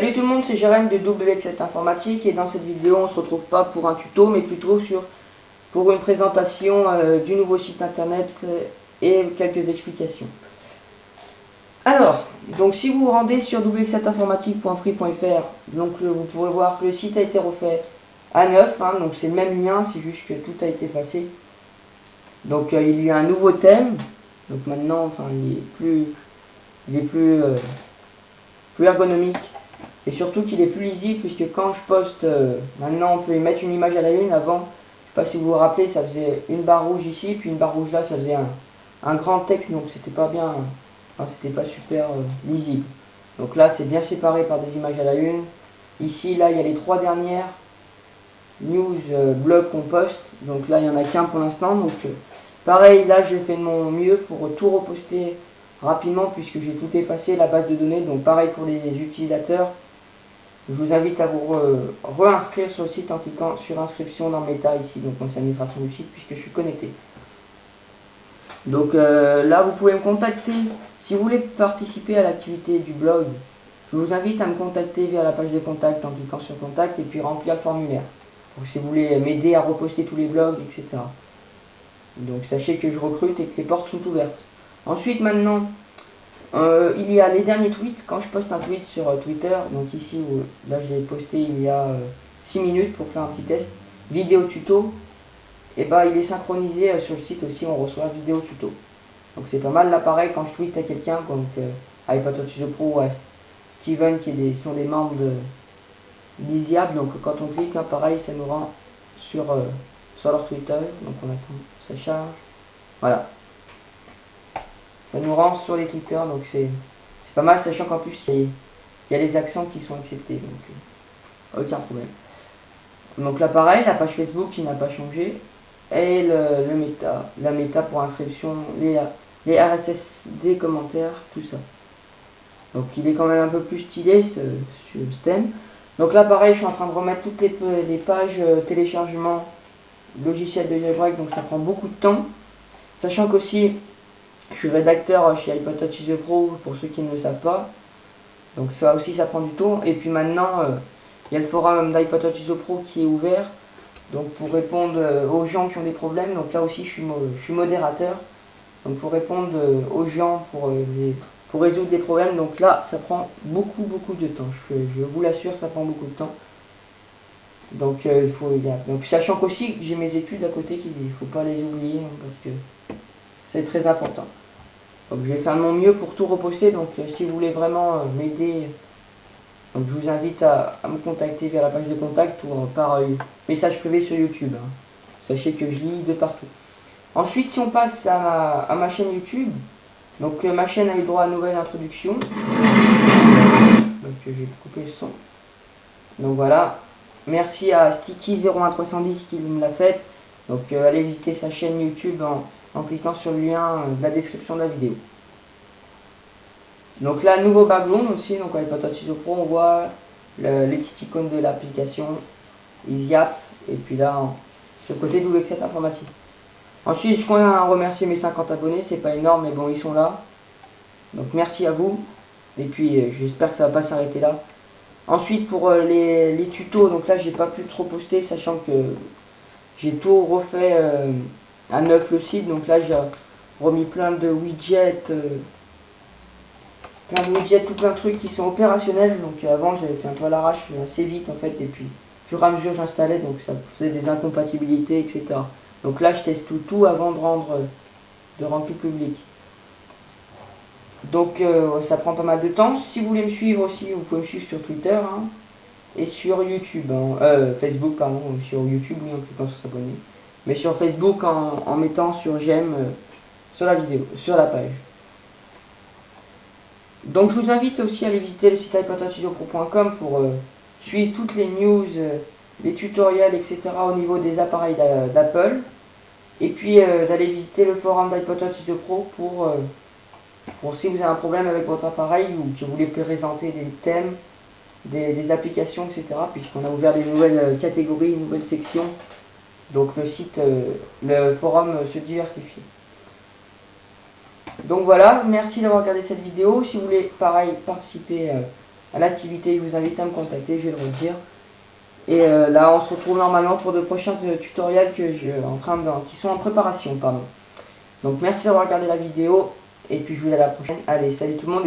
Salut tout le monde, c'est Jérém de WX7 Informatique et dans cette vidéo on se retrouve pas pour un tuto mais plutôt pour une présentation du nouveau site internet et quelques explications. Alors, donc si vous vous rendez sur wx7informatique.free.fr, donc vous pourrez voir que le site a été refait à neuf, hein, donc c'est le même lien, c'est juste que tout a été effacé. Donc il y a un nouveau thème, donc maintenant enfin il est plus ergonomique. Et surtout qu'il est plus lisible puisque quand je poste, maintenant on peut y mettre une image à la une. Avant, je ne sais pas si vous vous rappelez, ça faisait une barre rouge ici, puis une barre rouge là, ça faisait un grand texte, donc c'était pas bien, enfin, c'était pas super lisible. Donc là c'est bien séparé par des images à la une. Ici, là il y a les trois dernières news, blog qu'on poste, donc là il n'y en a qu'un pour l'instant. Donc pareil, là j'ai fait de mon mieux pour tout reposter rapidement puisque j'ai tout effacé, la base de données. Donc pareil pour les utilisateurs. Je vous invite à vous réinscrire sur le site en cliquant sur inscription dans Meta ici, donc mon administration du site puisque je suis connecté. Donc là vous pouvez me contacter si vous voulez participer à l'activité du blog. Je vous invite à me contacter via la page de contact en cliquant sur contact et puis remplir le formulaire. Donc, si vous voulez m'aider à reposter tous les blogs, etc. Donc sachez que je recrute et que les portes sont ouvertes. Ensuite maintenant, il y a les derniers tweets. Quand je poste un tweet sur Twitter, donc ici, là je l'ai posté il y a 6 minutes pour faire un petit test, vidéo tuto, et bah il est synchronisé sur le site aussi, on reçoit vidéo tuto. Donc c'est pas mal. Là pareil, quand je tweet à quelqu'un, comme à iPadOutUser Pro ou à Steven qui sont des membres d'Easyap, donc quand on clique, hein, pareil, ça nous rend sur leur Twitter. Donc on attend, ça charge. Voilà. Ça nous rend sur les Twitter, donc c'est pas mal, sachant qu'en plus il y a les accents qui sont acceptés, donc aucun problème. Donc là pareil, la page Facebook qui n'a pas changé, et la méta pour inscription, les RSS des commentaires, tout ça. Donc il est quand même un peu plus stylé ce thème. Donc là pareil, je suis en train de remettre toutes les pages téléchargement logiciel de jailbreak, donc ça prend beaucoup de temps. Sachant qu'aussi je suis rédacteur chez iPadOutUser Pro pour ceux qui ne le savent pas. Donc ça aussi ça prend du temps. Et puis maintenant il y a le forum d'iPadOutUser Pro qui est ouvert. Donc pour répondre aux gens qui ont des problèmes. Donc là aussi je suis modérateur. Donc il faut répondre aux gens pour résoudre des problèmes. Donc là ça prend beaucoup de temps. Je vous l'assure, ça prend beaucoup de temps. Donc donc sachant qu'aussi j'ai mes études à côté qu'il ne faut pas les oublier, hein, parce que c'est très important. Donc je vais faire de mon mieux pour tout reposter. Donc si vous voulez vraiment m'aider, donc je vous invite à me contacter via la page de contact ou par message privé sur YouTube, hein. Sachez que je lis de partout. Ensuite, si on passe à ma chaîne YouTube, donc ma chaîne a eu droit à une nouvelle introduction. Donc je vais couper le son. Donc voilà. Merci à Sticky01310 qui me l'a fait. Donc allez visiter sa chaîne YouTube en cliquant sur le lien de la description de la vidéo. Donc là, nouveau background aussi, donc avec iPadOutUser Pro, on voit les petites icônes de l'application Easyap, et puis là, sur le côté WX7 Informatique. Ensuite, je tiens à remercier mes 50 abonnés, c'est pas énorme, mais bon, ils sont là. Donc merci à vous, et puis j'espère que ça va pas s'arrêter là. Ensuite, pour les tutos, donc là, j'ai pas pu trop poster, sachant que j'ai tout refait à neuf le site. Donc là j'ai remis plein de widgets, tout plein de trucs qui sont opérationnels. Donc avant j'avais fait un peu à l'arrache assez vite en fait, et puis au fur et à mesure j'installais, donc ça faisait des incompatibilités, etc. Donc là je teste tout avant de rendre tout public. Donc ça prend pas mal de temps. Si vous voulez me suivre aussi, vous pouvez me suivre sur Twitter, hein, et sur YouTube, hein, Facebook pardon, sur YouTube oui, en cliquant sur s'abonner. Mais sur Facebook en mettant sur j'aime sur la vidéo, sur la page. Donc je vous invite aussi à aller visiter le site iPadOutUserPro.com pour suivre toutes les news, les tutoriels, etc. au niveau des appareils d'Apple. Et puis d'aller visiter le forum d'iPadOutUser Pro pour si vous avez un problème avec votre appareil ou que vous voulez présenter des thèmes, des applications, etc. Puisqu'on a ouvert des nouvelles catégories, une nouvelle section. Donc le forum se diversifie. Donc voilà, merci d'avoir regardé cette vidéo. Si vous voulez pareil participer à l'activité, je vous invite à me contacter, je vais le redire. Et là, on se retrouve normalement pour de prochains tutoriels qui sont en préparation. Pardon. Donc merci d'avoir regardé la vidéo, et puis je vous dis à la prochaine. Allez, salut tout le monde.